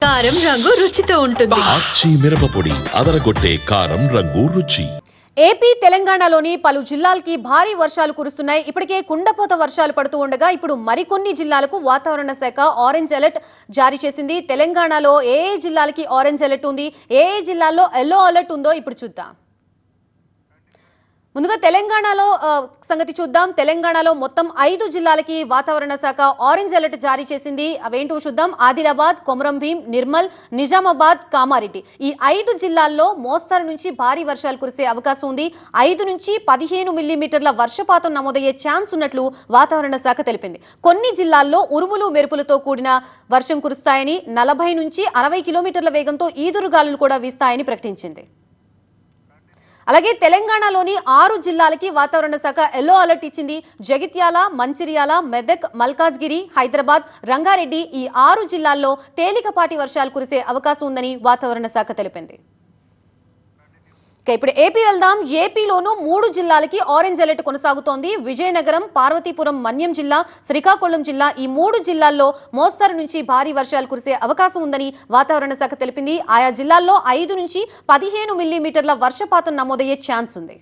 కారం రంగు రుచితో ఉంటుంది. ఆచి మిరపపొడి అదరగొట్టే కారం రంగు రుచి. ఏపీ తెలంగాణలోని పలు జిల్లాలకి భారీ వర్షాలు కురుస్తున్నాయి. ఇప్పటికే కుండపోత వర్షాలు పడుతూ ఉండగా ఇప్పుడు మరికొన్ని జిల్లాలకు వాతావరణ శాఖ ఆరెంజ్ అలర్ట్ జారీ చేసింది. తెలంగాణలో ఏ జిల్లాలకి ఆరెంజ్ అలర్ట్ ఉంది, ఏ జిల్లాల్లో ఎల్లో అలర్ట్ ఉందో ఇప్పుడు చూద్దాం. ముందుగా తెలంగాణలో సంగతి చూద్దాం. తెలంగాణలో మొత్తం 5 జిల్లాలకి వాతావరణ శాఖ ఆరెంజ్ అలర్ట్ జారీ చేసింది. అవేంటో చూద్దాం. ఆదిలాబాద్, కొమరం భీం, నిర్మల్, నిజామాబాద్, కామారెడ్డి ఈ 5 జిల్లాల్లో మోస్తరు నుంచి భారీ వర్షాలు కురిసే అవకాశం ఉంది. 5 నుంచి 15 మిల్లీమీటర్ల వర్షపాతం నమోదయ్యే ఛాన్స్ ఉన్నట్లు వాతావరణ శాఖ తెలిపింది. కొన్ని జిల్లాల్లో ఉరుములు మెరుపులతో కూడిన వర్షం కురుస్తాయని, 40 నుంచి 60 కిలోమీటర్ల వేగంతో ఈదురుగాలులు కూడా వీస్తాయని ప్రకటించింది. అలాగే తెలంగాణలోని 6 జిల్లాలకి వాతావరణ శాఖ ఎల్లో అలర్ట్ ఇచ్చింది. జగిత్యాల, మంచిర్యాల, మెదక్, మల్కాజ్గిరి, హైదరాబాద్, రంగారెడ్డి ఈ 6 జిల్లాల్లో తేలికపాటి వర్షాలు కురిసే అవకాశం ఉందని వాతావరణ శాఖ తెలిపింది. ఇప్పుడు ఏపీ వెళ్దాం. ఏపీలోనూ 3 జిల్లాలకి ఆరెంజ్ అలర్ట్ కొనసాగుతోంది. విజయనగరం, పార్వతీపురం, మన్యం జిల్లా, శ్రీకాకుళం జిల్లా ఈ 3 జిల్లాల్లో మోస్తరు నుంచి భారీ వర్షాలు కురిసే అవకాశం ఉందని వాతావరణ శాఖ తెలిపింది. ఆయా జిల్లాల్లో 5 నుంచి 15 మిల్లీమీటర్ల వర్షపాతం నమోదయ్యే ఛాన్స్ ఉంది.